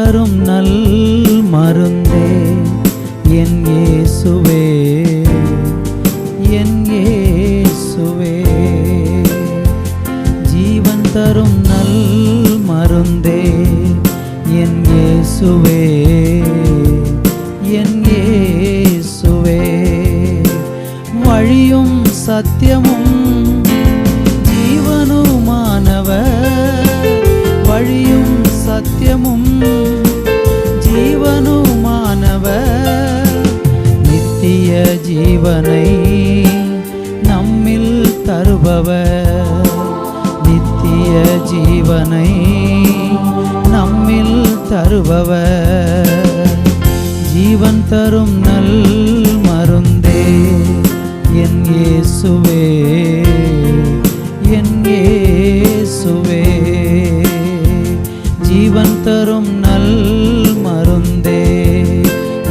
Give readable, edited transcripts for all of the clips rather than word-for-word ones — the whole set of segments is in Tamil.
தரும் நல் மருந்தே என் இயேசுவே, என் இயேசுவே. ஜீவன் தரும் நல் மருந்தே என் இயேசுவே, என் இயேசுவே. வழியும் சத்தியமும் ஜீவனுமானவர், வழியும் சத்தியமும் ஜீவனுமானவர். நித்திய ஜீவனை நம்மில் தருபவர், நித்திய ஜீவனை நம்மில் தருபவர். ஜீவன் தரும் நல் மருந்தே என் இயேசுவே, என் இயேசுவே. ஜீவன் தரும் நல் மருந்தே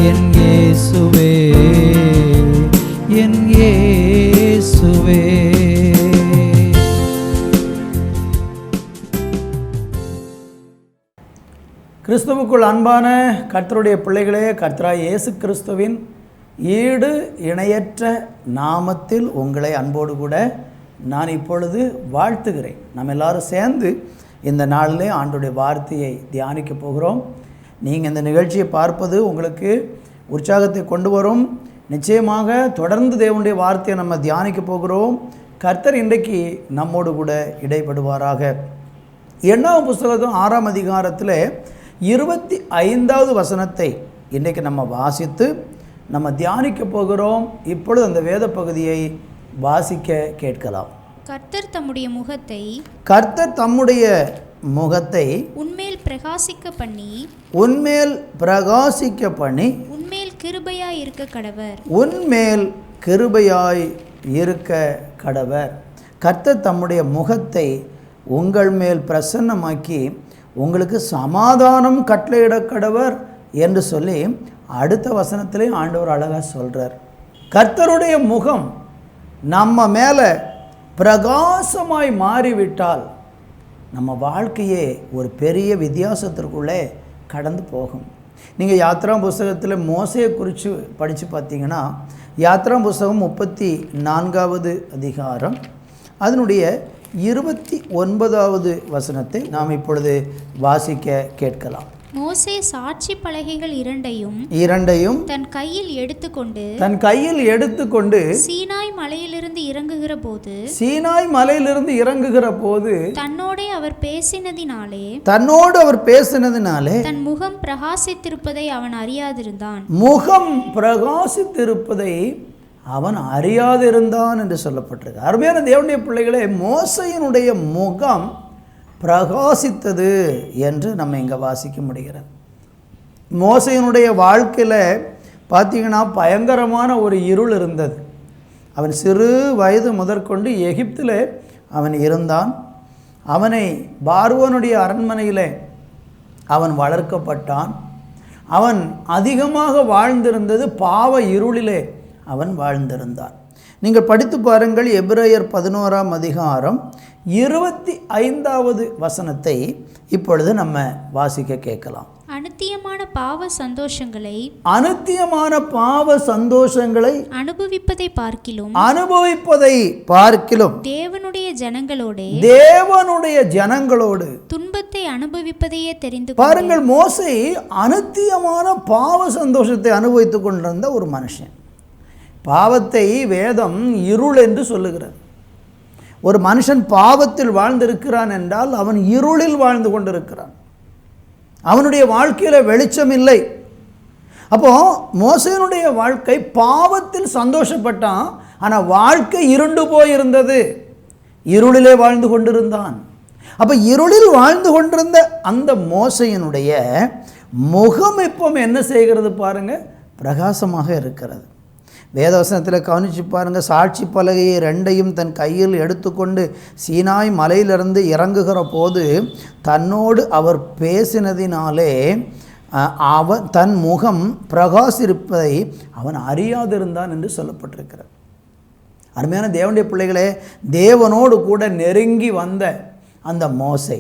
என் இயேசுவே, என் இயேசுவே. கிறிஸ்துவுக்குள் அன்பான கர்த்தருடைய பிள்ளைகளே, கர்த்தராகிய இயேசு கிறிஸ்துவின் ஈடு இணையற்ற நாமத்தில் உங்களை அன்போடு கூட நான் இப்பொழுது வாழ்த்துகிறேன். நம்ம எல்லாரும் சேர்ந்து இந்த நாளிலே ஆண்டவருடைய வார்த்தையை தியானிக்க போகிறோம். நீங்கள் இந்த நிகழ்ச்சியை பார்ப்பது உங்களுக்கு உற்சாகத்தை கொண்டு வரும். நிச்சயமாக தொடர்ந்து தேவனுடைய வார்த்தையை நம்ம தியானிக்க போகிறோம். கர்த்தர் இன்றைக்கு நம்மோடு கூட இடைப்படுவாராக. 8ஆம் புஸ்தகம் 6ஆம் அதிகாரத்தில் 25வது வசனத்தை இன்றைக்கு நம்ம வாசித்து நம்ம தியானிக்க போகிறோம். இப்பொழுது அந்த வேத பகுதியை வாசிக்க கேட்கலாம். கர்த்தர் தம்முடைய முகத்தை உன்மேல் பிரகாசிக்க பண்ணி உன்மேல் கிருபையாய் இருக்க கடவர், உன்மேல் கிருபையாய் இருக்க கடவர். கர்த்தர் தம்முடைய முகத்தை உங்கள் மேல் பிரசன்னமாக்கி உங்களுக்கு சமாதானம் கட்டளையிட கடவர் என்று சொல்லி அடுத்த வசனத்திலே ஆண்டவர் அழகாக சொல்கிறார். கர்த்தருடைய முகம் நம்ம மேலே பிரகாசமாய் மாறிவிட்டால் நம்ம வாழ்க்கையே ஒரு பெரிய வித்தியாசத்திற்குள்ளே கடந்து போகும். நீங்கள் யாத்ராம் புஸ்தகத்தில் மோசையை குறித்து படித்து பார்த்தீங்கன்னா, யாத்ராம் புஸ்தகம் 34வது அதிகாரம் அதனுடைய 29வது வசனத்தை நாம் இப்பொழுது வாசிக்க கேட்கலாம். மோசே சாட்சி பலகைகள் இரண்டையும் தன் கையில் எடுத்துக்கொண்டு சீனாய் மலையிலிருந்து இறங்குகிற போது தன்னோடு அவர் பேசினதினாலே தன் முகம் பிரகாசித்திருப்பதை அவன் அறியாதிருந்தான் என்று சொல்லப்பட்டிருக்கு. அருமையான தேவனுடைய பிள்ளைகளே, மோசையினுடைய முகம் பிரகாசித்தது என்று நம்ம இங்கே வாசிக்க முடிகிறது. மோசையினுடைய வாழ்க்கையில் பார்த்திங்கன்னா பயங்கரமான ஒரு இருள் இருந்தது. அவன் சிறு வயது முதற்கொண்டு எகிப்தில் அவன் இருந்தான். அவனை பார்வோனுடைய அரண்மனையில் அவன் வளர்க்கப்பட்டான். அவன் அதிகமாக வாழ்ந்திருந்தது பாவ இருளிலே அவன் வாழ்ந்திருந்தான். நீங்கள் படித்து பாருங்கள், எபிரேயர் 11ஆம் அதிகாரம் 25வது வசனத்தை இப்பொழுது நம்ம வாசிக்க கேட்கலாம். அனுத்தியமான பாவ சந்தோஷங்களை அனுபவிப்பதை பார்க்கிலும் தேவனுடைய ஜனங்களோடு துன்பத்தை அனுபவிப்பதையே தெரிந்து பாருங்கள். மோசே அனுத்தியமான பாவ சந்தோஷத்தை அனுபவித்துக் கொண்டிருந்த ஒரு மனுஷன். பாவத்தை வேதம் இருள் என்று சொல்லுகிறது. ஒரு மனுஷன் பாவத்தில் வாழ்ந்திருக்கிறான் என்றால் அவன் இருளில் வாழ்ந்து கொண்டிருக்கிறான். அவனுடைய வாழ்க்கையில் வெளிச்சம் இல்லை. அப்போது மோசேனுடைய வாழ்க்கை பாவத்தில் சந்தோஷப்பட்டான், ஆனால் வாழ்க்கை இருண்டு போயிருந்தது. இருளிலே வாழ்ந்து கொண்டிருந்தான். அப்போ இருளில் வாழ்ந்து கொண்டிருந்த அந்த மோசையினுடைய முகம் இப்போ என்ன செய்கிறது பாருங்கள், பிரகாசமாக இருக்கிறது. வேதவசனத்தில் கவனித்து பாருங்கள். சாட்சி பலகையை ரெண்டையும் தன் கையில் எடுத்துக்கொண்டு சீனாய் மலையிலிருந்து இறங்குகிற போது தன்னோடு அவர் பேசினதினாலே அவன் தன் முகம் பிரகாசிப்பதை அவன் அறியாதிருந்தான் என்று சொல்லப்பட்டிருக்கிறார். அருமையான தேவனுடைய பிள்ளைகளே, தேவனோடு கூட நெருங்கி வந்த அந்த மோசை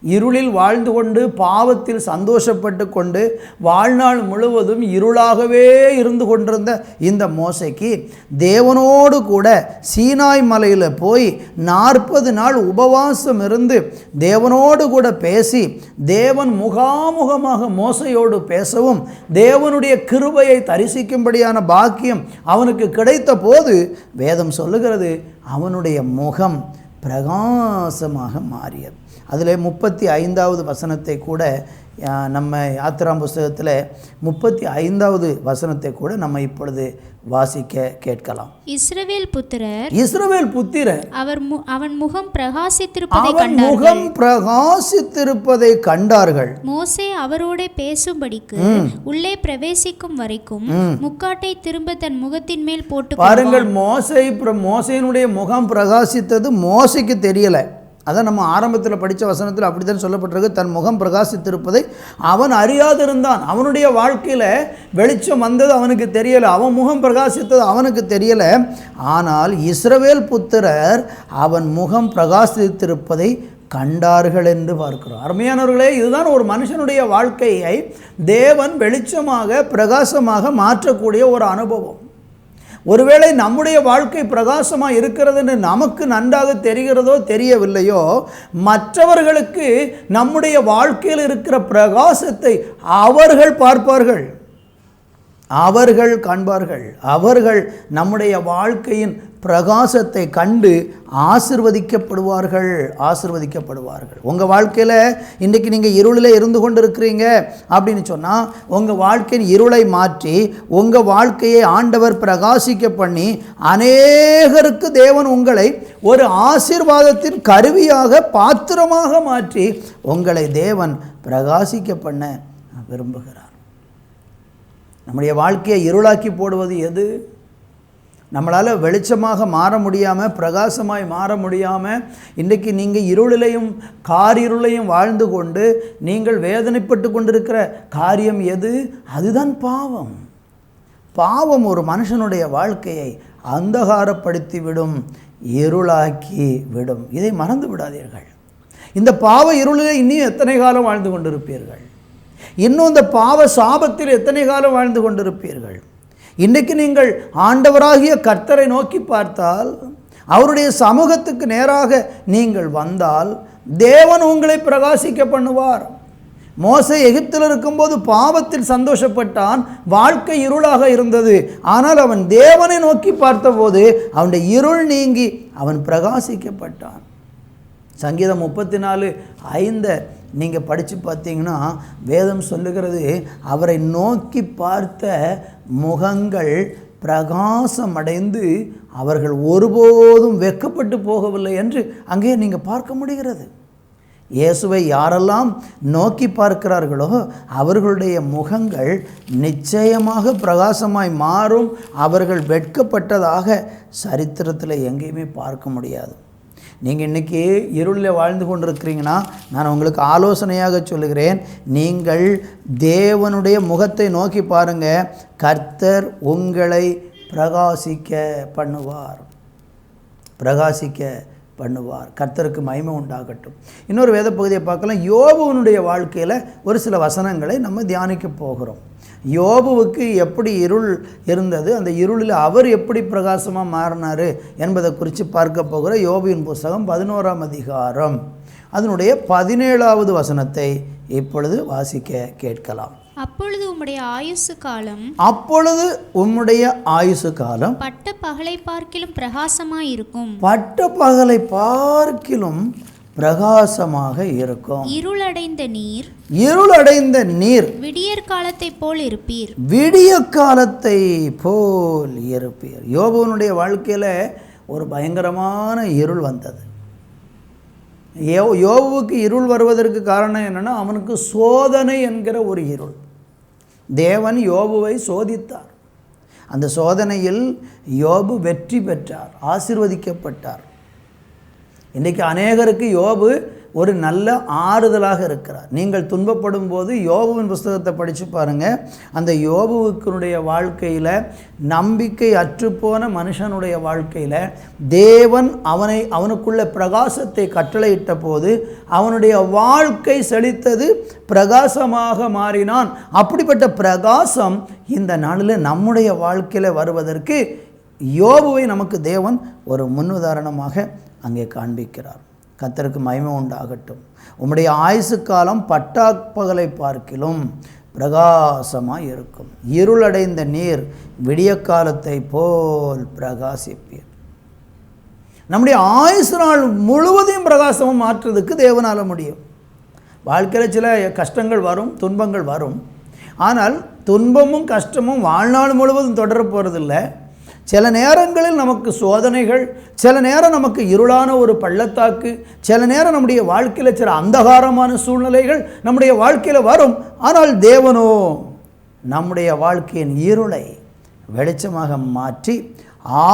இருளில் வாழ்ந்து கொண்டு பாவத்தில் சந்தோஷப்பட்டு கொண்டு வாழ்நாள் முழுவதும் இருளாகவே இருந்து கொண்டிருந்த இந்த மோசைக்கு தேவனோடு கூட சீனாய் மலையில் போய் 40 நாள் உபவாசம் இருந்து தேவனோடு கூட பேசி தேவன் முகாமுகமாக மோசையோடு பேசவும் தேவனுடைய கிருபையை தரிசிக்கும்படியான பாக்கியம் அவனுக்கு கிடைத்த போது வேதம் சொல்லுகிறது அவனுடைய முகம் பிரகாசமாக மாறியது. அதில் 35வது வசனத்தை கூட நம்ம யாத்திராம் புஸ்தகத்தில் 35வது வசனத்தை கூட நம்ம இப்பொழுது வாசிக்க கேட்கலாம். இஸ்ரவேல் புத்திரர் அவன் முகம் பிரகாசித்திருப்பதை கண்டார்கள். மோசே அவரோட பேசும்படிக்கு உள்ளே பிரவேசிக்கும் வரைக்கும் முக்காட்டை திரும்ப தன் முகத்தின் மேல் போட்டு பாருங்கள். மோசையினுடைய முகம் பிரகாசித்தது மோசைக்கு தெரியல. அதான் நம்ம ஆரம்பத்தில் படித்த வசனத்தில் அப்படி தான் சொல்லப்பட்டிருக்கு. தன் முகம் பிரகாசித்திருப்பதை அவன் அறியாதிருந்தான். அவனுடைய வாழ்க்கையில் வெளிச்சம் வந்தது அவனுக்கு தெரியலை, அவன் முகம் பிரகாசித்தது அவனுக்கு தெரியலை. ஆனால் இஸ்ரவேல் புத்திரர் அவன் முகம் பிரகாசித்திருப்பதை கண்டார்கள் என்று பார்க்கிறோம். அருமையானவர்களே, இதுதான் ஒரு மனுஷனுடைய வாழ்க்கையை தேவன் வெளிச்சமாக பிரகாசமாக மாற்றக்கூடிய ஒரு அனுபவம். ஒருவேளை நம்முடைய வாழ்க்கை பிரகாசமாக இருக்கிறதுன்னு நமக்கு நன்றாக தெரிகிறதோ தெரியவில்லையோ, மற்றவர்களுக்கு நம்முடைய வாழ்க்கையில் இருக்கிற பிரகாசத்தை அவர்கள் பார்ப்பார்கள், அவர்கள் காண்பார்கள். அவர்கள் நம்முடைய வாழ்க்கையின் பிரகாசத்தை கண்டு ஆசீர்வதிக்கப்படுவார்கள். உங்கள் வாழ்க்கையில் இன்றைக்கி நீங்கள் இருளில் இருந்து கொண்டு இருக்கிறீங்க அப்படின்னு சொன்னால் உங்கள் வாழ்க்கையின் இருளை மாற்றி உங்கள் வாழ்க்கையை ஆண்டவர் பிரகாசிக்க பண்ணி அநேகருக்கு தேவன் உங்களை ஒரு ஆசீர்வாதத்தின் கருவியாக பாத்திரமாக மாற்றி உங்களை தேவன் பிரகாசிக்க பண்ண விரும்புகிறார். நம்முடைய வாழ்க்கையை இருளாக்கி போடுவது எது? நம்மளால் வெளிச்சமாக மாற முடியாமல் பிரகாசமாய் மாற முடியாமல் இன்றைக்கி நீங்கள் இருளிலையும் காரிருளையும் வாழ்ந்து கொண்டு நீங்கள் வேதனைப்பட்டு கொண்டிருக்கிற காரியம் எது? அதுதான் பாவம். பாவம் ஒரு மனுஷனுடைய வாழ்க்கையை அந்தகாரப்படுத்தி விடும், இருளாக்கி விடும். இதை மறந்து விடாதீர்கள். இந்த பாவ இருளில் இன்னும் எத்தனை காலம் வாழ்ந்து கொண்டிருப்பீர்கள்? இன்னும் இந்த பாவ சாபத்தில் எத்தனை காலம் வாழ்ந்து கொண்டிருப்பீர்கள்? இன்றைக்கு நீங்கள் ஆண்டவராகிய கர்த்தரை நோக்கி பார்த்தால், அவருடைய சமூகத்துக்கு நேராக நீங்கள் வந்தால் தேவன் உங்களை பிரகாசிக்க பண்ணுவார். மோசே எகிப்தில் இருக்கும்போது பாவத்தில் சந்தோஷப்பட்டான், வாழ்க்கை இருளாக இருந்தது. ஆனால் அவன் தேவனை நோக்கி பார்த்தபோது அவனுடைய இருள் நீங்கி அவன் பிரகாசிக்கப்பட்டான். சங்கீதம் 34:5 நீங்கள் படித்து பார்த்தீங்கன்னா வேதம் சொல்லுகிறது, அவரை நோக்கி பார்த்த முகங்கள் பிரகாசமடைந்து அவர்கள் ஒருபோதும் வெட்கப்பட்டு போகவில்லை என்று அங்கே நீங்கள் பார்க்க முடிகிறது. இயேசுவை யாரெல்லாம் நோக்கி பார்க்கிறார்களோ அவர்களுடைய முகங்கள் நிச்சயமாக பிரகாசமாய் மாறும். அவர்கள் வெட்கப்பட்டதாக சரித்திரத்தில் எங்கேயுமே பார்க்க முடியாது. நீங்கள் இன்றைக்கி இருளில் வாழ்ந்து கொண்டிருக்கிறீங்கன்னா நான் உங்களுக்கு ஆலோசனையாக சொல்லுகிறேன், நீங்கள் தேவனுடைய முகத்தை நோக்கி பாருங்கள். கர்த்தர் உங்களை பிரகாசிக்க பண்ணுவார். கர்த்தருக்கு மகிமை உண்டாகட்டும். இன்னொரு வேத பகுதியை பார்க்கலாம். யோபுவனுடைய வாழ்க்கையில் ஒரு சில வசனங்களை நம்ம தியானிக்க போகிறோம். யோபுவுக்கு எப்படி இருள் இருந்தது, அந்த இருளில் அவர் எப்படி பிரகாசமாக மாறினார் என்பதை குறித்து பார்க்க போகிற யோபுவின் புஸ்தகம் 11ஆம் அதிகாரம் அதனுடைய 17வது வசனத்தை இப்பொழுது வாசிக்க கேட்கலாம். அப்பொழுது உம்முடைய ஆயுசு காலம் பட்ட பகலை பார்க்கிலும் பிரகாசமாயிருக்கும். பட்ட பகலை பார்க்கிலும் பிரகாசமாக இருக்கும். இருளடைந்த நீர் விடியற் காலத்தை போல் இருப்பீர். யோபுவனுடைய வாழ்க்கையில் ஒரு பயங்கரமான இருள் வந்தது. யோபுவுக்கு இருள் வருவதற்கு காரணம் என்னென்னா, அவனுக்கு சோதனை என்கிற ஒரு இருள். தேவன் யோபுவை சோதித்தார். அந்த சோதனையில் யோபு வெற்றி பெற்றார், ஆசீர்வதிக்கப்பட்டார். இன்றைக்கி அநேகருக்கு யோபு ஒரு நல்ல ஆறுதலாக இருக்கிறார். நீங்கள் துன்பப்படும் போது யோபுவின் புஸ்தகத்தை படித்து பாருங்கள். அந்த யோபுவினுடைய வாழ்க்கையில், நம்பிக்கை அற்றுப்போன மனுஷனுடைய வாழ்க்கையில் தேவன் அவனுக்குள்ள பிரகாசத்தை கட்டளையிட்ட போது அவனுடைய வாழ்க்கை செழித்தது, பிரகாசமாக மாறினான். அப்படிப்பட்ட பிரகாசம் இந்த நாளில் நம்முடைய வாழ்க்கையில் வருவதற்கு யோபுவை நமக்கு தேவன் ஒரு முன்னுதாரணமாக அங்கே காண்பிக்கிறார். கர்த்தருக்கு மகிமை உண்டாகட்டும். உம்முடைய ஆயுசு காலம் பட்டாப்பகலை பார்க்கிலும் பிரகாசமாக இருக்கும். இருளடைந்த நீர் விடிய காலத்தை போல் பிரகாசிப்பீர். நம்முடைய ஆயுசு நாள் முழுவதையும் பிரகாசமாக மாற்றுறதுக்கு தேவனால் முடியும். வாழ்க்கையில் சில கஷ்டங்கள் வரும், துன்பங்கள் வரும். ஆனால் துன்பமும் கஷ்டமும் வாழ்நாள் முழுவதும் தொடர போகிறதில்லை. சில நேரங்களில் நமக்கு சோதனைகள், சில நேரம் நமக்கு இருளான ஒரு பள்ளத்தாக்கு, சில நேரம் நம்முடைய வாழ்க்கையில் சில அந்தகாரமான சூழ்நிலைகள் நம்முடைய வாழ்க்கையில் வரும். ஆனால் தேவனோ நம்முடைய வாழ்க்கையின் இருளை வெளிச்சமாக மாற்றி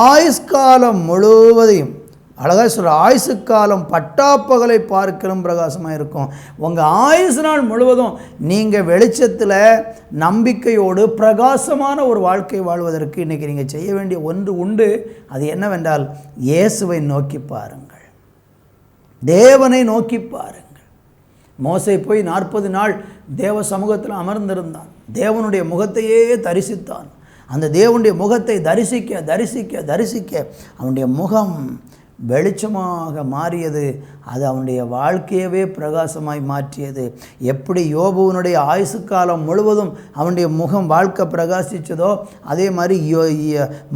ஆயுஷ்காலம் முழுவதையும், அழகாக சொல்கிற, ஆயுசு காலம் பட்டாப்பகலை பார்க்கலும் பிரகாசமாக இருக்கும். உங்கள் ஆயுசு நாள் முழுவதும் நீங்கள் வெளிச்சத்தில் நம்பிக்கையோடு பிரகாசமான ஒரு வாழ்க்கை வாழ்வதற்கு இன்றைக்கி நீங்கள் செய்ய வேண்டிய ஒன்று உண்டு. அது என்னவென்றால், இயேசுவை நோக்கி பாருங்கள், தேவனை நோக்கி பாருங்கள். மோசே போய் 40 நாள் தேவ சமூகத்தில் அமர்ந்திருந்தான். தேவனுடைய முகத்தையே தரிசித்தான். அந்த தேவனுடைய முகத்தை தரிசிக்க தரிசிக்க தரிசிக்க அவனுடைய முகம் வெளிச்சமாக மாறியது. அது அவனுடைய வாழ்க்கையவே பிரகாசமாய் மாற்றியது. எப்படி யோபுவனுடைய ஆயுசு காலம் முழுவதும் அவனுடைய முகம் வாழ்க்கை பிரகாசித்ததோ, அதே மாதிரி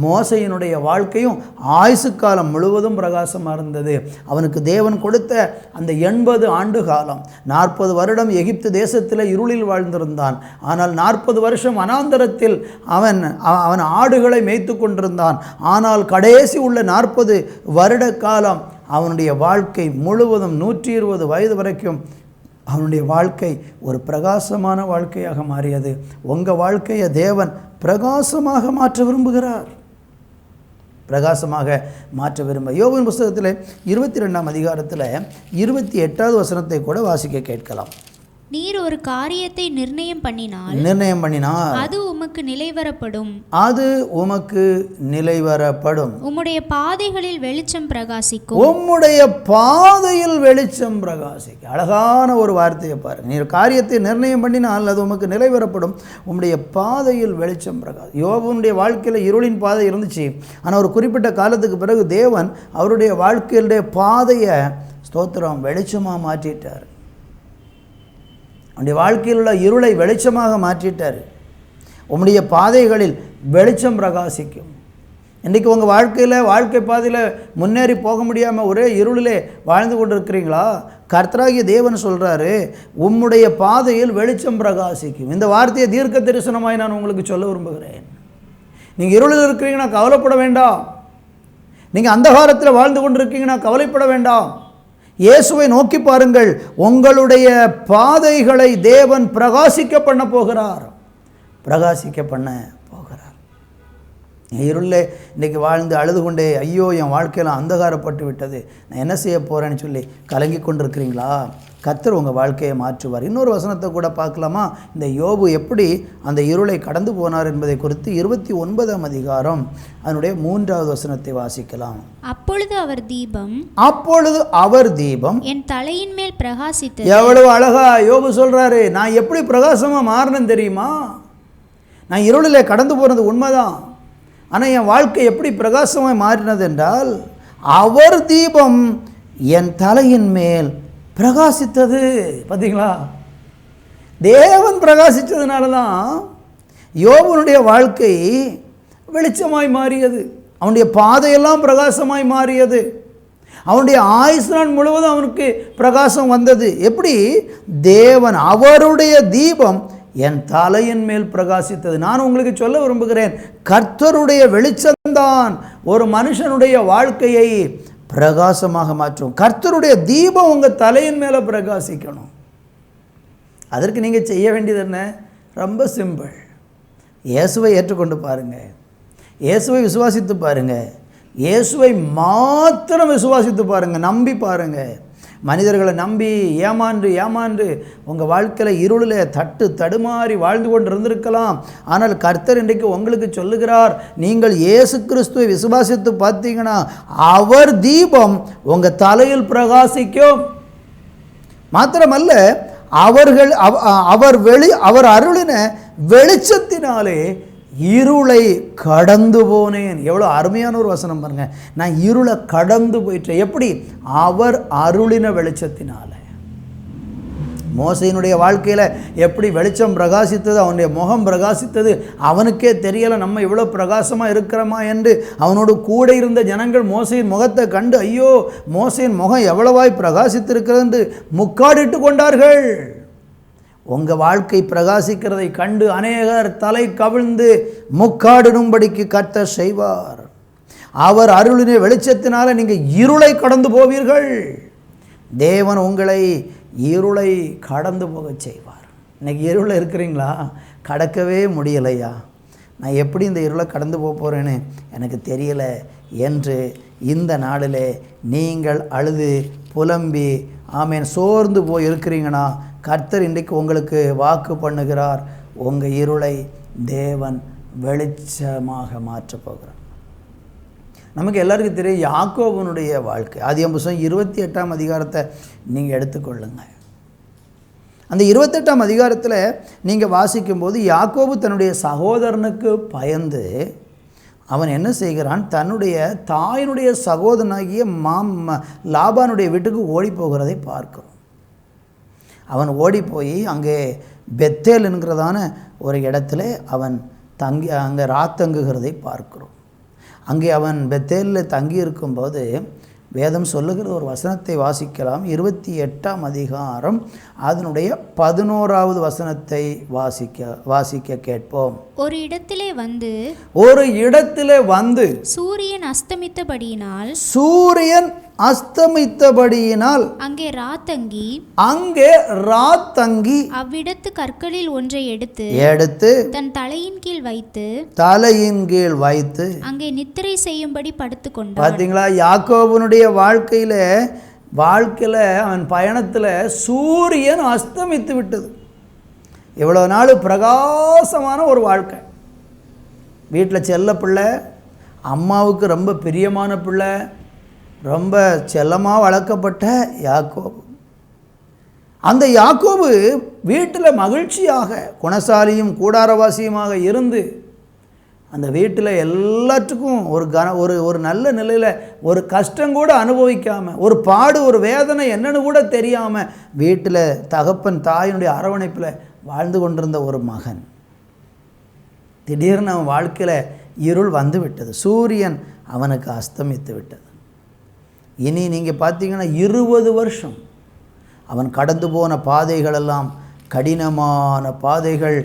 மோசையினுடைய வாழ்க்கையும் ஆயுசு காலம் முழுவதும் பிரகாசமாக இருந்தது. அவனுக்கு தேவன் கொடுத்த அந்த 80 ஆண்டு காலம், 40 வருடம் எகிப்து தேசத்தில் இருளில் வாழ்ந்திருந்தான். ஆனால் 40 வருஷம் வனாந்தரத்தில் அவன் ஆடுகளை மேய்த்து கொண்டிருந்தான். ஆனால் கடைசி உள்ள 40 வருட காலம் அவனுடைய வாழ்க்கை முழுவதும் 120 வயது வரைக்கும் அவனுடைய வாழ்க்கை ஒரு பிரகாசமான வாழ்க்கையாக மாறியது. உங்கள் வாழ்க்கையை தேவன் பிரகாசமாக மாற்ற விரும்புகிறார். பிரகாசமாக மாற்ற விரும்ப யோபுவின் புஸ்தகத்தில் 22ஆம் அதிகாரத்தில் 28வது வசனத்தை கூட வாசிக்க கேட்கலாம். நீர் ஒரு காரியத்தை நிர்ணயம் பண்ணினால் அது உமக்கு நிலைவரப்படும். உமக்கு நிலைவரப்படும். உம்முடைய பாதைகளில் வெளிச்சம் பிரகாசிக்கும். உம்முடைய பாதையில் வெளிச்சம் பிரகாசிக்கும். அழகான ஒரு வார்த்தையை பாருங்க. நீர் காரியத்தை நிர்ணயம் பண்ணினால் அது உமக்கு நிலைவரப்படும். உம்முடைய பாதையில் வெளிச்சம் பிரகாசிக்கும். யோபுனுடைய வாழ்க்கையில் இருளின் பாதை இருந்துச்சு. ஆனால் ஒரு குறிப்பிட்ட காலத்துக்கு பிறகு தேவன் அவருடைய வாழ்க்கையிலுடைய பாதையை ஸ்தோத்திரம் வெளிச்சமாக மாற்றிட்டார். அவனுடைய வாழ்க்கையில் உள்ள இருளை வெளிச்சமாக மாற்றிட்டார். உம்முடைய பாதைகளில் வெளிச்சம் பிரகாசிக்கும். இன்றைக்கி உங்கள் வாழ்க்கை பாதையில் முன்னேறி போக முடியாமல் ஒரே இருளிலே வாழ்ந்து கொண்டு இருக்கிறீங்களா? கர்த்தராகிய தேவன் சொல்கிறாரு, உம்முடைய பாதையில் வெளிச்சம் பிரகாசிக்கும். இந்த வார்த்தையை தீர்க்க தரிசனமாய் நான் உங்களுக்கு சொல்ல விரும்புகிறேன். நீங்கள் இருளில் இருக்கிறீங்கன்னா கவலைப்பட வேண்டாம். நீங்கள் அந்தகாரத்தில் வாழ்ந்து கொண்டு இருக்கீங்கன்னா கவலைப்பட வேண்டாம். இயேசுவை நோக்கி பாருங்கள். உங்களுடைய பாதைகளை தேவன் பிரகாசிக்க பண்ண போகிறார். இருளே இன்றைக்கி வாழ்ந்து அழுது கொண்டே, ஐயோ என் வாழ்க்கையில் அந்தகாரப்பட்டு விட்டது, நான் என்ன செய்ய போகிறேன்னு சொல்லி கலங்கி கொண்டிருக்கிறீங்களா? கர்த்தர் உங்கள் வாழ்க்கையை மாற்றுவார். இன்னொரு வசனத்தை கூட பார்க்கலாமா? இந்த யோபு எப்படி அந்த இருளை கடந்து போனார் என்பதை குறித்து 29ஆம் அதிகாரம் அதனுடைய 3வது வசனத்தை வாசிக்கலாம். அப்பொழுது அவர் தீபம் என் தலையின் மேல் பிரகாசித்தது. எவ்வளவு அழகா யோபு சொல்றாரு, நான் எப்படி பிரகாசமாக மாறினேன் தெரியுமா? நான் இருளிலே கடந்து போனது உண்மைதான். ஆனால் என் வாழ்க்கை எப்படி பிரகாசமாக மாறினது என்றால், அவர் தீபம் என் தலையின் மேல் பிரகாசித்தது. பார்த்தீங்களா? தேவன் பிரகாசித்ததுனால தான் யோபுனுடைய வாழ்க்கை வெளிச்சமாய் மாறியது. அவனுடைய பாதையெல்லாம் பிரகாசமாய் மாறியது. அவனுடைய ஆயுசு நாள் முழுவதும் அவனுக்கு பிரகாசம் வந்தது. எப்படி? தேவன் அவருடைய தீபம் என் தலையின் மேல் பிரகாசித்தது. நான் உங்களுக்கு சொல்ல விரும்புகிறேன், கர்த்தருடைய வெளிச்சம்தான் ஒரு மனுஷனுடைய வாழ்க்கையை பிரகாசமாக மாற்றும். கர்த்தருடைய தீபம் உங்கள் தலையின் மேலே பிரகாசிக்கணும். அதற்கு நீங்கள் செய்ய வேண்டியது என்ன? ரொம்ப சிம்பிள். இயேசுவை ஏற்றுக்கொண்டு பாருங்கள். இயேசுவை விசுவாசித்து பாருங்கள். இயேசுவை மாத்திரம் விசுவாசித்து பாருங்கள், நம்பி பாருங்கள். மனிதர்களை நம்பி ஏமாந்து உங்கள் வாழ்க்கையில் இருளில் தடுமாறி வாழ்ந்து கொண்டு இருந்திருக்கலாம். ஆனால் கர்த்தர் இன்றைக்கு உங்களுக்கு சொல்லுகிறார், நீங்கள் இயேசு கிறிஸ்துவை விசுவாசித்து பார்த்தீங்கன்னா அவர் தீபம் உங்கள் தலையில் பிரகாசிக்கும். மாத்திரமல்ல, அவர் அருளின வெளிச்சத்தினாலே இருளை கடந்து போனேன். எவ்வளோ அருமையான ஒரு வசனம் பாருங்க. நான் இருளை கடந்து போயிட்டேன். எப்படி? அவர் அருளின வெளிச்சத்தினால. மோசையினுடைய வாழ்க்கையில் எப்படி வெளிச்சம் பிரகாசித்தது, அவனுடைய முகம் பிரகாசித்தது, அவனுக்கே தெரியலை நம்ம இவ்வளோ பிரகாசமாக இருக்கிறோமா என்று. அவனோடு கூட இருந்த ஜனங்கள் மோசையின் முகத்தை கண்டு, ஐயோ மோசையின் முகம் எவ்வளவாய் பிரகாசித்திருக்கிறது என்று முக்காடிட்டு கொண்டார்கள். உங்கள் வாழ்க்கை பிரகாசிக்கிறதை கண்டு அநேகர் தலை கவிழ்ந்து முக்காடிடும்படிக்கு கர்த்தர் செய்வார். அவர் அருளின வெளிச்சத்தினால நீங்கள் இருளை கடந்து போவீர்கள். தேவன் உங்களை இருளை கடந்து போக செய்வார். இன்றைக்கி இருளை இருக்கிறீங்களா? கடக்கவே முடியலையா? நான் எப்படி இந்த இருளை கடந்து போக போகிறேன்னு எனக்கு தெரியலை என்று இந்த நாளில் நீங்கள் அழுது புலம்பி ஆமேன் சோர்ந்து போய் இருக்கிறீங்கன்னா, கர்த்தர் இன்றைக்கு உங்களுக்கு வாக்கு பண்ணுகிறார், உங்கள் இருளை தேவன் வெளிச்சமாக மாற்றப் போகிறார். நமக்கு எல்லாருக்கும் தெரியும் யாக்கோபனுடைய வாழ்க்கை. ஆதியாகமம் புத்தகம் 28ஆம் அதிகாரத்தை நீங்கள் எடுத்துக்கொள்ளுங்க. அந்த 28ஆம் அதிகாரத்தில் நீங்கள் வாசிக்கும்போது யாக்கோபு தன்னுடைய சகோதரனுக்கு பயந்து அவன் என்ன செய்கிறான், தன்னுடைய தாயினுடைய சகோதரனாகிய லாபானுடைய வீட்டுக்கு ஓடி போகிறதை பார்க்கிறோம். அவன் ஓடி போய் அங்கே பெத்தேல் என்கிறதான ஒரு இடத்துல அவன் அங்கே ராத்தங்குகிறதை பார்க்கிறோம். அங்கே அவன் பெத்தேலில் தங்கி இருக்கும்போது வேதம் சொல்லுகிற ஒரு வசனத்தை வாசிக்கலாம். 28ஆம் அதிகாரம் அதனுடைய 11வது வசனத்தை வாசிக்க கேட்போம். ஒரு இடத்திலே வந்து சூரியன் அஸ்தமித்தபடியினால் அங்கே ராத்தங்கி அவ்விடத்து கற்களில் ஒன்றை எடுத்து தன் தலையின் கீழ் வைத்து அங்கே நித்திரை செய்யும்படி படுத்துக் கொண்டான். பாத்தீங்களா? யாக்கோபனுடைய வாழ்க்கையில் அவன் பயணத்தில் சூரியன் அஸ்தமித்து விட்டது. இவ்வளோ நாள் பிரகாசமான ஒரு வாழ்க்கை. வீட்டில் செல்ல பிள்ளை, அம்மாவுக்கு ரொம்ப பிரியமான பிள்ளை, ரொம்ப செல்லமாக வளர்க்கப்பட்ட யாக்கோபு. அந்த யாக்கோபு வீட்டில் மகிழ்ச்சியாக குணசாலியும் கூடாரவாசியுமாக இருந்து அந்த வீட்டில் எல்லாத்துக்கும் ஒரு நல்ல நிலையில் ஒரு கஷ்டம் கூட அனுபவிக்காமல், ஒரு பாடு ஒரு வேதனை என்னன்னு கூட தெரியாமல் வீட்டில் தகப்பன் தாயினுடைய அரவணைப்பில் வாழ்ந்து கொண்டிருந்த ஒரு மகன் திடீர்னு அவன் வாழ்க்கையில் இருள் வந்து விட்டது. சூரியன் அவனுக்கு அஸ்தமித்து விட்டது. இனி நீங்கள் பார்த்தீங்கன்னா 20 வருஷம் அவன் கடந்து போன பாதைகளெல்லாம் கடினமான பாதைகள்,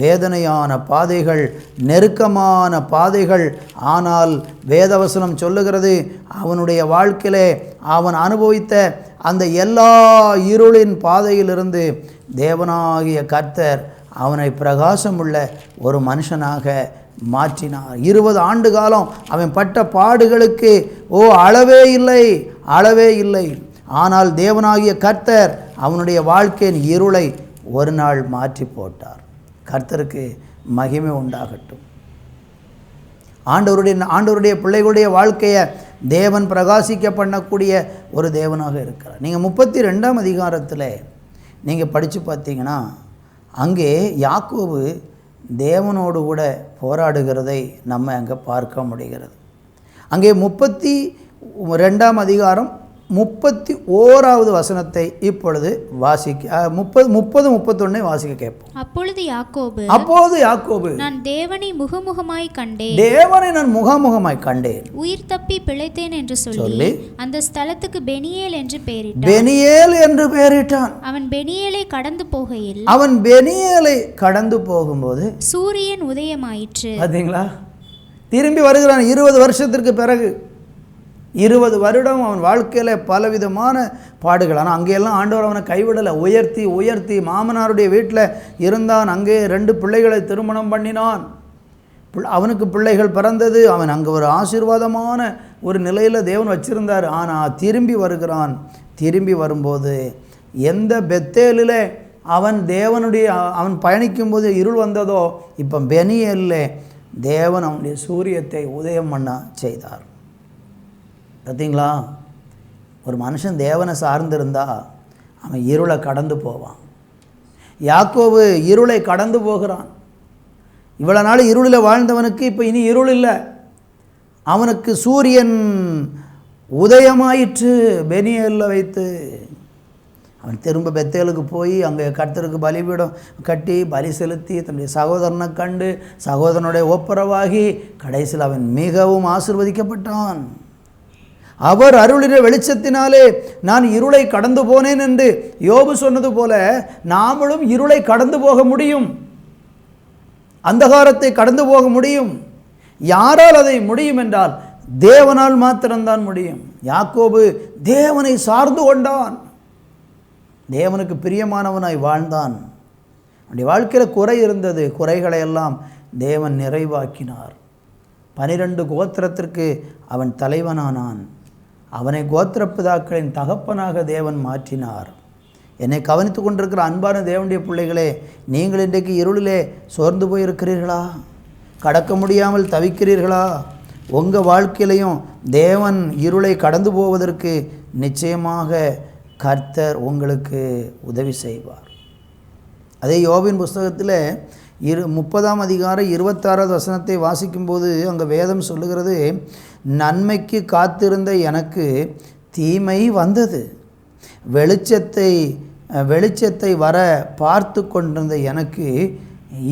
வேதனையான பாதைகள், நெருக்கமான பாதைகள். ஆனால் வேதவசனம் சொல்லுகிறது, அவனுடைய வாழ்க்கையிலே அவன் அனுபவித்த அந்த எல்லா இருளின் பாதையிலிருந்து தேவனாகிய கர்த்தர் அவனை பிரகாசமுள்ள ஒரு மனுஷனாக மாற்றினார். 20 ஆண்டு காலம் அவன் பட்ட பாடுகளுக்கு அளவே இல்லை. ஆனால் தேவனாகிய கர்த்தர் அவனுடைய வாழ்க்கையின் இருளை ஒரு நாள் மாற்றி போட்டார். கர்த்தருக்கு மகிமை உண்டாகட்டும். ஆண்டவருடைய பிள்ளைகளுடைய வாழ்க்கையை தேவன் பிரகாசிக்க பண்ணக்கூடிய ஒரு தேவனாக இருக்கிறார். நீங்கள் 32ஆம் அதிகாரத்தில் நீங்கள் படித்து பார்த்தீங்கன்னா அங்கே யாக்கோபு தேவனோடு கூட போராடுகிறதை நம்ம அங்கே பார்க்க முடிகிறது. அங்கே 32ஆம் அதிகாரம் 31வது வசனத்தை இப்பொழுது வாசிக்க 30-31 வாசிக்க கேட்போம். அப்பொழுது யாக்கோபு நான் தேவனை முகமுகமாய் கண்டேன், உயிர் தப்பி பிழைத்தேன் என்று சொல்லி அந்த ஸ்தலத்துக்கு பெனியேல் என்று பெயரிட்டான். அவன் பெனியேலை கடந்து போகும்போது சூரியன் உதயமாயிற்று. பார்த்தீங்களா? திரும்பி வருகிறான் 20 வருஷத்திற்கு பிறகு. 20 வருடம் அவன் வாழ்க்கையில் பலவிதமான பாடுகள். ஆனால் அங்கேயெல்லாம் ஆண்டவர் அவனை கைவிடலை. உயர்த்தி மாமனாருடைய வீட்டில் இருந்தான். அங்கே 2 பிள்ளைகளை திருமணம் பண்ணினான். அவனுக்கு பிள்ளைகள் பிறந்தது. அவன் அங்கே ஒரு ஆசீர்வாதமான ஒரு நிலையில் தேவன் வச்சிருந்தார். ஆனால் திரும்பி வருகிறான். திரும்பி வரும்போது எந்த பெத்தேலில் அவன் பயணிக்கும்போது இருள் வந்ததோ, இப்போ பெனியேலில் தேவன் அவனுடைய சூரியத்தை உதயம் பண்ண செய்தார். பார்த்தீங்களா? ஒரு மனுஷன் தேவனை சார்ந்திருந்தா அவன் இருளை கடந்து போவான். யாக்கோபு இருளை கடந்து போகிறான். இவ்வளோ நாள் இருளில் வாழ்ந்தவனுக்கு இப்போ இனி இருள் இல்லை. அவனுக்கு சூரியன் உதயமாயிற்று பெனியேலில் வைத்து. அவன் திரும்ப பெத்தேலுக்கு போய் அங்கே கர்த்தருக்கு பலிபீடம் கட்டி பலி செலுத்தி தன்னுடைய சகோதரனை கண்டு சகோதரனுடைய ஒப்புரவாகி கடைசியில் அவன் மிகவும் ஆசீர்வதிக்கப்பட்டான். அவர் அருளின வெளிச்சத்தினாலே நான் இருளை கடந்து போனேன் என்று யோபு சொன்னது போல நாமளும் இருளை கடந்து போக முடியும், அந்தகாரத்தை கடந்து போக முடியும். யாரால் அதை முடியும் என்றால் தேவனால் மாத்திரம்தான் முடியும். யாக்கோபு தேவனை சார்ந்து கொண்டான், தேவனுக்கு பிரியமானவனாய் வாழ்ந்தான். அவனுடைய வாழ்க்கையில் குறை இருந்தது, குறைகளை எல்லாம் தேவன் நிறைவாக்கினார். 12 கோத்திரத்திற்கு அவன் தலைவனானான். அவனை கோத்திரப்பிதாக்களின் தகப்பனாக தேவன் மாற்றினார். என்னை கவனித்து கொண்டிருக்கிற அன்பான தேவனுடைய பிள்ளைகளே, நீங்கள் இன்றைக்கு இருளிலே சோர்ந்து போயிருக்கிறீர்களா? கடக்க முடியாமல் தவிக்கிறீர்களா? உங்கள் வாழ்க்கையிலையும் தேவன் இருளை கடந்து போவதற்கு நிச்சயமாக கர்த்தர் உங்களுக்கு உதவி செய்வார். அதே யோபின் புஸ்தகத்தில் 30ஆம் அதிகாரம் 26வது வசனத்தை வாசிக்கும்போது அங்கே வேதம் சொல்லுகிறது, நன்மைக்கு காத்திருந்த எனக்கு தீமை வந்தது, வெளிச்சத்தை வர பார்த்து கொண்டிருந்த எனக்கு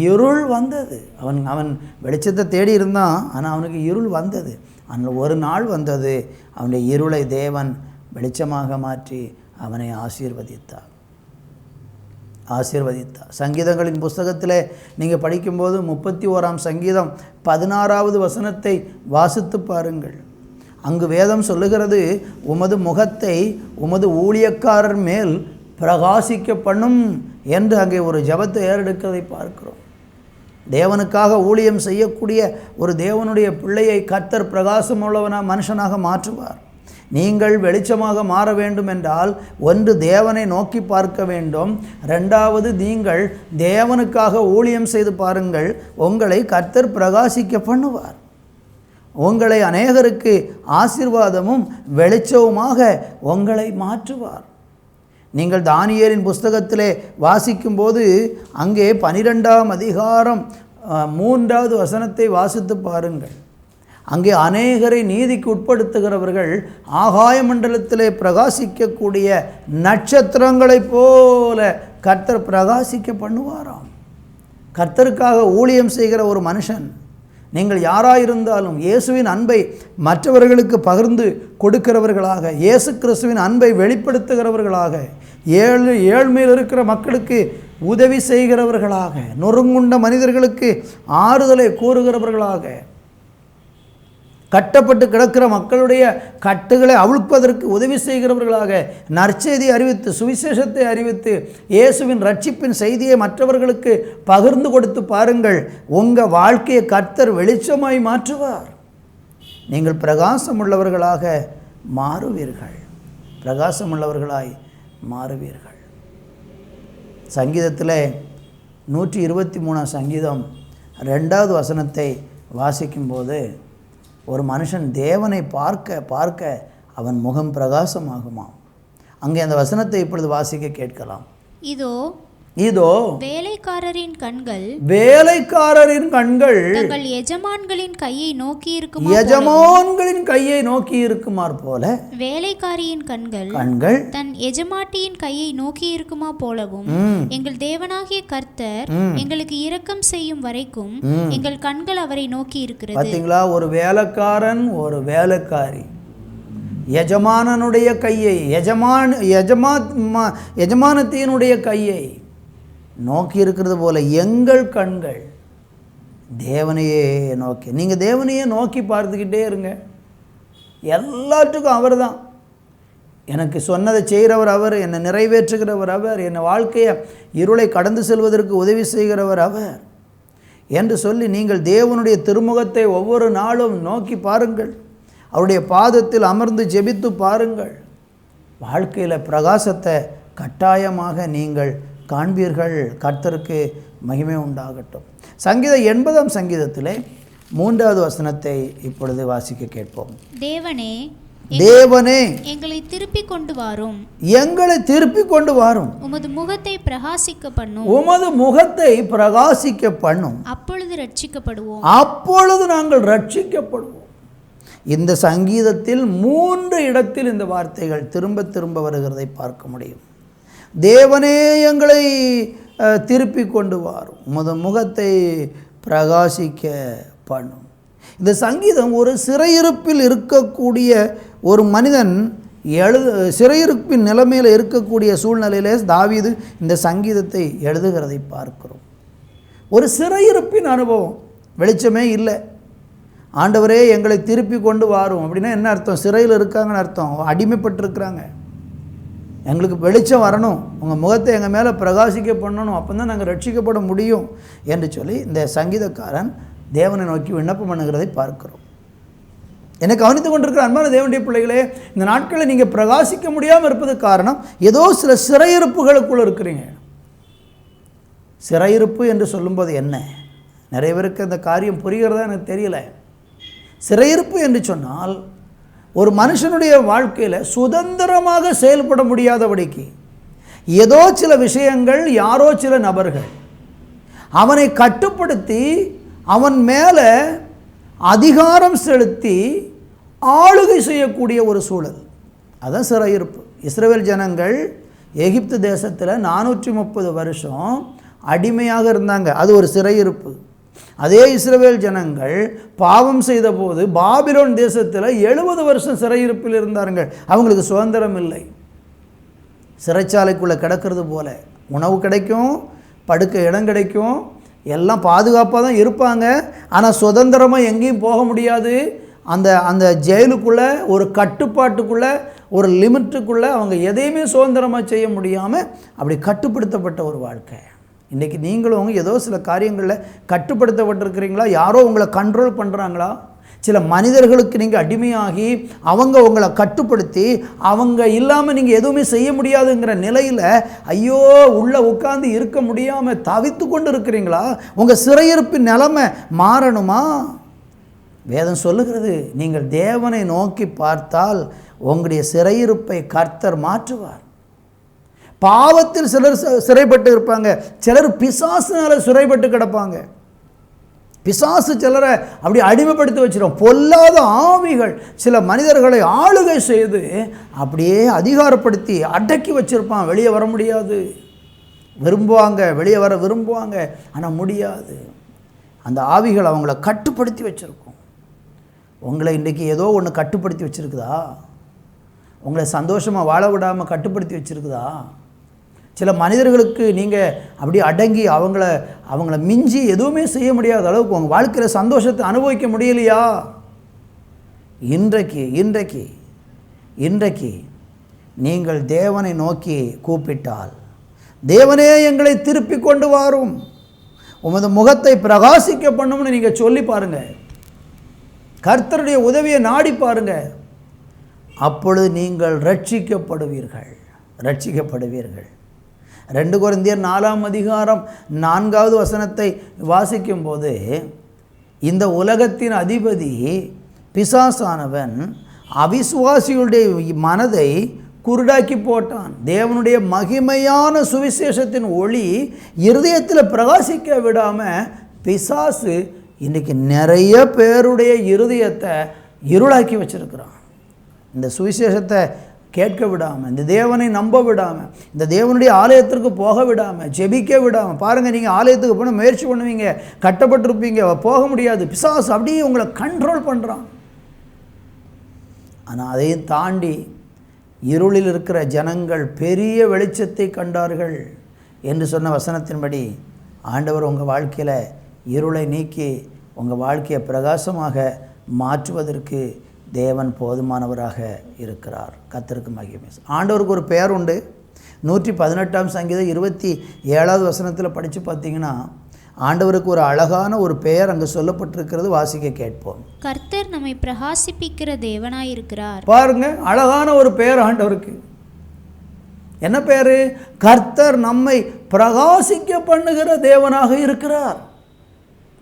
இருள் வந்தது. அவன் வெளிச்சத்தை தேடி இருந்தான், ஆனால் அவனுக்கு இருள் வந்தது. ஆனால் ஒரு நாள் வந்தது, அவனுடைய இருளை தேவன் வெளிச்சமாக மாற்றி அவனை ஆசீர்வதித்தார். சங்கீதங்களின் புஸ்தகத்தில் நீங்கள் படிக்கும்போது 31ஆம் சங்கீதம் 16வது வசனத்தை வாசித்து பாருங்கள். அங்கு வேதம் சொல்லுகிறது, உமது முகத்தை உமது ஊழியக்காரர் மேல் பிரகாசிக்க பண்ணும் என்று அங்கே ஒரு ஜெபத்தை ஏறெடுக்கிறதை பார்க்கிறோம். தேவனுக்காக ஊழியம் செய்யக்கூடிய ஒரு தேவனுடைய பிள்ளையை கர்த்தர் பிரகாசம் உள்ளவனாக மனுஷனாக மாற்றுவார். நீங்கள் வெளிச்சமாக மாற வேண்டும் என்றால் ஒன்று தேவனை நோக்கி பார்க்க வேண்டும், 2வது நீங்கள் தேவனுக்காக ஊழியம் செய்து பாருங்கள், உங்களை கர்த்தர் பிரகாசிக்க பண்ணுவார். உங்களை அநேகருக்கு ஆசீர்வாதமும் வெளிச்சவுமாக உங்களை மாற்றுவார். நீங்கள் தானியேலின் புஸ்தகத்திலே வாசிக்கும்போது அங்கே 12ஆம் அதிகாரம் 3வது வசனத்தை வாசித்து பாருங்கள். அங்கே அநேகரை நீதிக்கு உட்படுத்துகிறவர்கள் ஆகாய மண்டலத்திலே பிரகாசிக்கக்கூடிய நட்சத்திரங்களைப் போல கர்த்தர் பிரகாசிக்க பண்ணுவாராம். கர்த்தருக்காக ஊழியம் செய்கிற ஒரு மனுஷன், நீங்கள் யாராயிருந்தாலும் இயேசுவின் அன்பை மற்றவர்களுக்கு பகிர்ந்து கொடுக்கிறவர்களாக, இயேசு கிறிஸ்துவின் அன்பை வெளிப்படுத்துகிறவர்களாக, ஏழ்மையில் இருக்கிற மக்களுக்கு உதவி செய்கிறவர்களாக, நொறுங்குண்ட மனிதர்களுக்கு ஆறுதலை கூறுகிறவர்களாக, கட்டப்பட்டு கிடக்கிற மக்களுடைய கட்டுகளை அவிழ்ப்பதற்கு உதவி செய்கிறவர்களாக நற்செய்தி அறிவித்து, சுவிசேஷத்தை அறிவித்து, இயேசுவின் ரட்சிப்பின் செய்தியை மற்றவர்களுக்கு பகிர்ந்து கொடுத்து பாருங்கள். உங்கள் வாழ்க்கையை கர்த்தர் வெளிச்சமாய் மாற்றுவார். நீங்கள் பிரகாசமுள்ளவர்களாக மாறுவீர்கள், பிரகாசமுள்ளவர்களாய் மாறுவீர்கள். சங்கீதத்தில் 123ஆம் சங்கீதம் 2வது வசனத்தை வாசிக்கும்போது, ஒரு மனுஷன் தேவனை பார்க்க பார்க்க அவன் முகம் பிரகாசமாகுமாம். அங்கே அந்த வசனத்தை இப்பொழுது வாசிக்க கேட்கலாம். இதோ வேலைக்காரரின் கண்கள் தங்கள் எஜமான்களின் கையை நோக்கி இருக்குமாறு போல வேலைக்காரியின் கண்கள் தன் எஜமாட்டியின் கையை நோக்கி இருக்குமா போலவும் எங்கள் தேவனாகிய கர்த்தர் எங்களுக்கு இரக்கம் செய்யும் வரைக்கும் எங்கள் கண்கள் அவரை நோக்கி இருக்கிறது. பாத்தீங்களா? ஒரு வேலைக்காரன், ஒரு வேலைக்காரி எஜமானனுடைய கையை, எஜமானத்தினுடைய கையை நோக்கி இருக்கிறது போல எங்கள் கண்கள் தேவனையே நோக்கி. நீங்கள் தேவனையே நோக்கி பார்த்துக்கிட்டே இருங்க. எல்லாத்துக்கும் அவர் தான். எனக்கு சொன்னதை செய்கிறவர் அவர், என்னை நிறைவேற்றுகிறவர் அவர், என்னை வாழ்க்கையை இருளை கடந்து செல்வதற்கு உதவி செய்கிறவர் அவர் என்று சொல்லி நீங்கள் தேவனுடைய திருமுகத்தை ஒவ்வொரு நாளும் நோக்கி பாருங்கள். அவருடைய பாதத்தில் அமர்ந்து ஜெபித்து பாருங்கள். வாழ்க்கையில் பிரகாசத்தை கட்டாயமாக நீங்கள் காண்பீர்கள். கர்த்தருக்கு மகிமை உண்டாகட்டும். சங்கீதம் 80ஆம் சங்கீதத்திலே 3வது வசனத்தை இப்பொழுது வாசிக்க கேட்போம். தேவனே தேவனே எங்களை திருப்பி கொண்டு வாரும், எங்களை திருப்பி கொண்டு வாரும், உமது முகத்தை பிரகாசிக்க பண்ணும், உமது முகத்தை பிரகாசிக்க பண்ணும், அப்பொழுது ரட்சிக்கப்படுவோம், அப்பொழுது நாங்கள் ரட்சிக்கப்படுவோம். இந்த சங்கீதத்தில் 3 இடத்தில் இந்த வார்த்தைகள் திரும்ப திரும்ப வருகிறதை பார்க்க முடியும். தேவனே எங்களை திருப்பி கொண்டு வாரும், உமது முகத்தை பிரகாசிக்க பண்ணும். இந்த சங்கீதம் ஒரு சிறையிருப்பில் இருக்கக்கூடிய ஒரு மனிதன் சிறையிருப்பின் நிலைமையில் இருக்கக்கூடிய சூழ்நிலையிலே தாவீது இந்த சங்கீதத்தை எழுதுகிறதை பார்க்கிறோம். ஒரு சிறையிருப்பின் அனுபவம், வெளிச்சமே இல்லை, ஆண்டவரே எங்களை திருப்பி கொண்டு வாரும் அப்படின்னா என்ன அர்த்தம்? சிறையில் இருக்காங்கன்னு அர்த்தம், அடிமைப்பட்டிருக்கிறாங்க. எங்களுக்கு வெளிச்சம் வரணும், உங்கள் முகத்தை எங்கள் மேலே பிரகாசிக்க பண்ணணும், அப்போ தான் நாங்கள் ரட்சிக்கப்பட முடியும் என்று சொல்லி இந்த சங்கீதக்காரன் தேவனை நோக்கி விண்ணப்பம் பண்ணுகிறதை பார்க்கிறோம். என்னை கவனித்து கொண்டிருக்கிற அன்பான தேவனுடைய பிள்ளைகளே, இந்த நாட்களில் நீங்கள் பிரகாசிக்க முடியாமல் இருப்பதுக்கு காரணம் ஏதோ சில சிறையிருப்புகளுக்குள்ளே இருக்கிறீங்க. சிறையிருப்பு என்று சொல்லும்போது என்ன? நிறைய பேருக்கு அந்த காரியம் புரிகிறதா எனக்கு தெரியல. சிறையிருப்பு என்று சொன்னால் ஒரு மனுஷனுடைய வாழ்க்கையில் சுதந்திரமாக செயல்பட முடியாதபடிக்கு ஏதோ சில விஷயங்கள், யாரோ சில நபர்கள் அவனை கட்டுப்படுத்தி அவன் மேலே அதிகாரம் செலுத்தி ஆளுகை செய்யக்கூடிய ஒரு சூழல், அதுதான் சிறையிருப்பு. இஸ்ரவேல் ஜனங்கள் எகிப்து தேசத்தில் 430 வருஷம் அடிமையாக இருந்தாங்க, அது ஒரு சிறையிருப்பு. அதே இஸ்ரவேல் ஜனங்கள் பாவம் செய்த போது பாபிலோன் தேசத்தில் 70 வருஷம் சிறையிருப்பில் இருந்தார்கள். அவங்களுக்கு சுதந்திரம் இல்லை. சிறைச்சாலைக்குள்ளே கிடக்கிறது போல உணவு கிடைக்கும், படுக்க இடம் கிடைக்கும், எல்லாம் பாதுகாப்பாக தான் இருப்பாங்க. ஆனால் சுதந்திரமாக எங்கேயும் போக முடியாது. அந்த ஜெயிலுக்குள்ளே, ஒரு கட்டுப்பாட்டுக்குள்ளே, ஒரு லிமிட்டுக்குள்ளே அவங்க எதையுமே சுதந்திரமாக செய்ய முடியாமல் அப்படி கட்டுப்படுத்தப்பட்ட ஒரு வாழ்க்கை. இன்றைக்கி நீங்களும் ஏதோ சில காரியங்களில் கட்டுப்படுத்தப்பட்டிருக்கிறீங்களா? யாரோ உங்களை கண்ட்ரோல் பண்ணுறாங்களா? சில மனிதர்களுக்கு நீங்கள் அடிமையாகி அவங்க உங்களை கட்டுப்படுத்தி அவங்க இல்லாமல் நீங்கள் எதுவுமே செய்ய முடியாதுங்கிற நிலையில் ஐயோ உள்ளே உட்கார்ந்து இருக்க முடியாமல் தவித்து கொண்டு இருக்கிறீங்களா? உங்கள் சிறையிருப்பின் நிலைமை மாறணுமா? வேதம் சொல்லுகிறது, நீங்கள் தேவனை நோக்கி பார்த்தால் உங்களுடைய சிறையிருப்பை கர்த்தர் மாற்றுவார். பாவத்தில் சிலர் சிறைப்பட்டு இருப்பாங்க, சிலர் பிசாசினால் சிறைப்பட்டு கிடப்பாங்க. பிசாசு சிலரை அப்படி அடிமைப்படுத்தி வச்சிடும். பொல்லாத ஆவிகள் சில மனிதர்களை ஆளுகை செய்து அப்படியே அதிகாரப்படுத்தி அடக்கி வச்சிருப்பான். வெளியே வர முடியாது, விரும்புவாங்க, வெளியே வர விரும்புவாங்க, ஆனால் முடியாது. அந்த ஆவிகள் அவங்கள கட்டுப்படுத்தி வச்சுருக்கும். உங்களை இன்றைக்கி ஏதோ ஒன்று கட்டுப்படுத்தி வச்சுருக்குதா? உங்களை சந்தோஷமாக வாழ விடாமல் கட்டுப்படுத்தி வச்சுருக்குதா? சில மனிதர்களுக்கு நீங்கள் அப்படி அடங்கி அவங்கள மிஞ்சி எதுவுமே செய்ய முடியாத அளவுக்கு உங்கள் வாழ்க்கையில் சந்தோஷத்தை அனுபவிக்க முடியலையா? இன்றைக்கு நீங்கள் தேவனை நோக்கி கூப்பிட்டால், தேவனே எங்களை திருப்பி கொண்டு வாரும், உமது முகத்தை பிரகாசிக்க பண்ணும்னு நீங்கள் சொல்லி பாருங்கள். கர்த்தருடைய உதவியை நாடி பாருங்கள். அப்பொழுது நீங்கள் ரட்சிக்கப்படுவீர்கள். 2 கொரிந்தியர் 4ஆம் அதிகாரம் 4வது வசனத்தை வாசிக்கும்போது, இந்த உலகத்தின் அதிபதி பிசாசானவன் அவிசுவாசிகளுடைய மனதை குருடாக்கி போட்டான். தேவனுடைய மகிமையான சுவிசேஷத்தின் ஒளி இருதயத்தில் பிரகாசிக்க விடாமல் பிசாசு இன்றைக்கி நிறைய பேருடைய இருதயத்தை இருளாக்கி வச்சிருக்கிறான். இந்த சுவிசேஷத்தை கேட்க விடாமல், இந்த தேவனை நம்ப விடாமல், இந்த தேவனுடைய ஆலயத்திற்கு போக விடாமல், ஜெபிக்க விடாமல். பாருங்கள், நீங்கள் ஆலயத்துக்கு போன முயற்சி பண்ணுவீங்க, கட்டப்பட்டிருப்பீங்க, போக முடியாது. பிசாசு அப்படியே உங்களை கண்ட்ரோல் பண்ணுறான். ஆனால் அதையும் தாண்டி இருளில் இருக்கிற ஜனங்கள் பெரிய வெளிச்சத்தை கண்டார்கள் என்று சொன்ன வசனத்தின்படி ஆண்டவர் உங்கள் வாழ்க்கையில் இருளை நீக்கி உங்கள் வாழ்க்கையை பிரகாசமாக மாற்றுவதற்கு தேவன் போதுமானவராக இருக்கிறார். கர்த்தருக்கு மகிமை. ஆண்டவருக்கு ஒரு பெயர் உண்டு. 118ஆம் சங்கீதம் 27வது வசனத்தில் படித்து பார்த்தீங்கன்னா ஆண்டவருக்கு ஒரு அழகான ஒரு பெயர் அங்கே சொல்லப்பட்டிருக்கிறது. வாசிக்க கேட்போம். கர்த்தர் நம்மை பிரகாசிப்பிக்கிற தேவனாயிருக்கிறார். பாருங்க, அழகான ஒரு பெயர் ஆண்டவருக்கு. என்ன பேர்? கர்த்தர் நம்மை பிரகாசிக்க பண்ணுகிற தேவனாக இருக்கிறார்.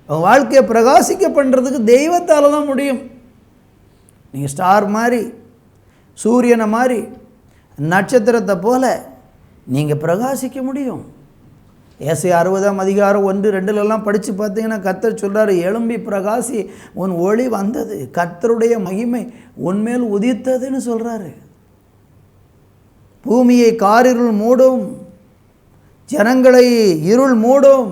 உங்கள் வாழ்க்கையை பிரகாசிக்க பண்ணுறதுக்கு தெய்வத்தால் தான் முடியும். நீங்கள் ஸ்டார் மாதிரி, சூரியனை மாதிரி, நட்சத்திரத்தை போல நீங்கள் பிரகாசிக்க முடியும். ஏசாயா 60:1-2 படித்து பார்த்தீங்கன்னா கர்த்தர் சொல்கிறார், எழும்பி பிரகாசி, உன் ஒளி வந்தது, கர்த்தருடைய மகிமை உன்மேல் உதித்ததுன்னு சொல்கிறாரு. பூமியை காரிருள் மூடும், ஜனங்களை இருள் மூடும்,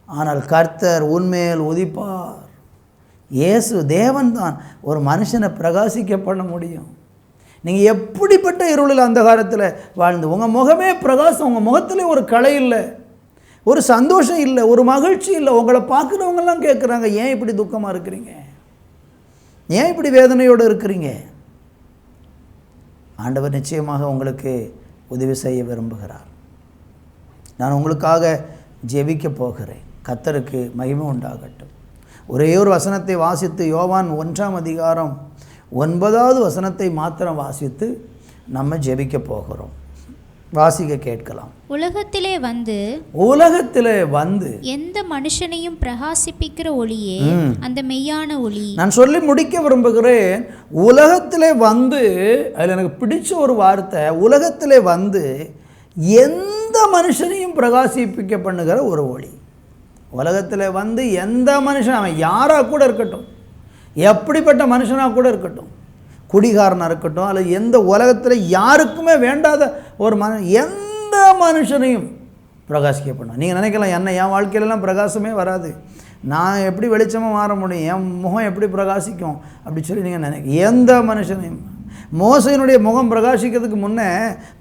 ஆனால் கர்த்தர் உன்மேல் உதிப்பார். இயேசு தேவன்தான் ஒரு மனுஷனை பிரகாசிக்க பண்ண முடியும். நீங்கள் எப்படிப்பட்ட இருளில் அந்த காலத்தில் வாழ்ந்து உங்கள் முகமே பிரகாசம், உங்கள் முகத்தில் ஒரு களை இல்லை, ஒரு சந்தோஷம் இல்லை, ஒரு மகிழ்ச்சி இல்லை. உங்களை பார்க்குறவங்கெல்லாம் கேட்குறாங்க, ஏன் இப்படி துக்கமாக இருக்கிறீங்க, ஏன் இப்படி வேதனையோடு இருக்கிறீங்க? ஆண்டவர் நிச்சயமாக உங்களுக்கு உதவி செய்ய விரும்புகிறார். நான் உங்களுக்காக ஜெபிக்க போகிறேன். கர்த்தருக்கு மகிமை உண்டாகட்டும். ஒரே ஒரு வசனத்தை வாசித்து, யோவான் 1:9 மாத்திரம் வாசித்து நம்ம ஜெபிக்க போகிறோம். வாசிக்க கேட்கலாம். உலகத்திலே வந்து எந்த மனுஷனையும் பிரகாசிப்பிக்கிற ஒளியே அந்த மெய்யான ஒளி. நான் சொல்லி முடிக்க விரும்புகிறேன். உலகத்திலே வந்து, அதில் எனக்கு பிடிச்ச ஒரு வார்த்தை, உலகத்திலே வந்து எந்த மனுஷனையும் பிரகாசிப்பிக்க பண்ணுகிற ஒரு ஒளி. உலகத்தில் வந்து எந்த மனுஷன், அவன் யாராக கூட இருக்கட்டும், எப்படிப்பட்ட மனுஷனாக கூட இருக்கட்டும், குடிகாரனாக இருக்கட்டும், அல்லது எந்த உலகத்தில் யாருக்குமே வேண்டாத ஒரு எந்த மனுஷனையும் பிரகாசிக்க பண்ணும். நீங்கள் நினைக்கலாம், என் வாழ்க்கையிலலாம் பிரகாசமே வராது, நான் எப்படி வெளிச்சமாக மாற முடியும், என் முகம் எப்படி பிரகாசிக்கும் அப்படி சொல்லி நீங்கள் எந்த மனுஷனையும். மோசையினுடைய முகம் பிரகாசிக்கிறதுக்கு முன்னே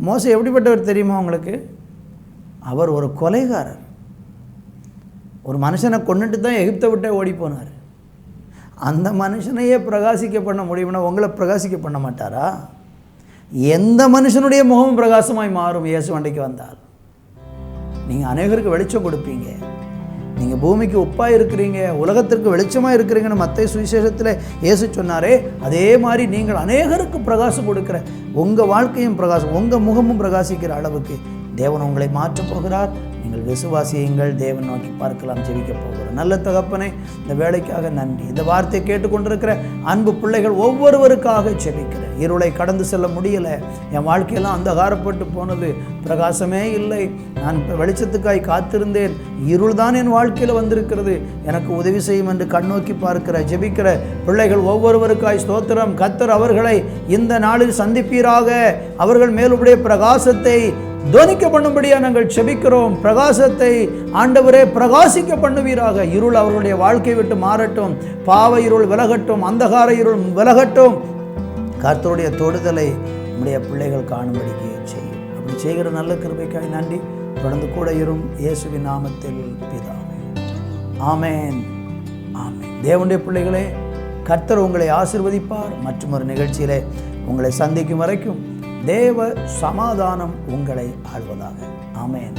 மோசை எப்படிப்பட்டவர் தெரியுமா உங்களுக்கு? அவர் ஒரு கொலைகாரர். ஒரு மனுஷனை கொண்டுட்டு தான் எகிப்தை விட்டே ஓடி போனார். அந்த மனுஷனையே பிரகாசிக்க பண்ண முடியும்னா உங்களை பிரகாசிக்க பண்ண மாட்டாரா? எந்த மனுஷனுடைய முகமும் பிரகாசமாய் மாறும் இயேசு வண்டிக்கு வந்தால். நீங்கள் அநேகருக்கு வெளிச்சம் கொடுப்பீங்க. நீங்கள் பூமிக்கு உப்பாக இருக்கிறீங்க, உலகத்திற்கு வெளிச்சமாக இருக்கிறீங்கன்னு மத்தேயு சுவிசேஷத்தில் இயேசு சொன்னாரே, அதே மாதிரி நீங்கள் அநேகருக்கு பிரகாசம் கொடுக்குற உங்கள் வாழ்க்கையும் பிரகாசம், உங்கள் முகமும் பிரகாசிக்கிற அளவுக்கு தேவன் உங்களை மாற்றப் போகிறார். நீங்கள் விசுவாசியுங்கள், தேவன் நோக்கி பார்க்கலாம். ஜெபிக்க போகிறோம். நல்ல தகப்பனே, இந்த வேலைக்காக நன்றி. இந்த வார்த்தையை கேட்டுக்கொண்டிருக்கிற அன்பு பிள்ளைகள் ஒவ்வொருவருக்காக ஜெபிக்கிறேன். இருளை கடந்து செல்ல முடியலை, என் வாழ்க்கையெல்லாம் அந்தகாரப்பட்டு போனது, பிரகாசமே இல்லை, நான் வெளிச்சத்துக்காய் காத்திருந்தேன், இருள் தான் என் வாழ்க்கையில் வந்திருக்கிறது, எனக்கு உதவி செய்யும் என்று கண்ணோக்கி பார்க்கிற ஜெபிக்கிற பிள்ளைகள் ஒவ்வொருவருக்காய் ஸ்தோத்திரம். கர்த்தர் அவர்களை இந்த நாளில் சந்திப்பீராக. அவர்கள் மேலுடைய பிரகாசத்தை துவனிக்க பண்ணும்படியாக நாங்கள் செபிக்கிறோம். பிரகாசத்தை ஆண்டவரே பிரகாசிக்க பண்ணுவீராக. இருள் அவர்களுடைய வாழ்க்கை விட்டு மாறட்டும், பாவ இருள் விலகட்டும், அந்தகார இருள் விலகட்டும். கர்த்தருடைய தொடுதலை நம்முடைய பிள்ளைகள் காணும்படிக்கு செய்யும். அப்படி செய்கிற நல்ல கிருபைக்காய் நன்றி. தொடர்ந்து கூட இரும். இயேசுவின் நாமத்தில் பிதாவே, ஆமென், ஆமென். தேவனுடைய பிள்ளைகளே, கர்த்தர் உங்களை ஆசீர்வதிப்பார். மற்றும் ஒரு நிகழ்ச்சியிலே உங்களை சந்திக்கும் வரைக்கும் தேவ சமாதானம் உங்களை ஆள்வதாக. ஆமென்.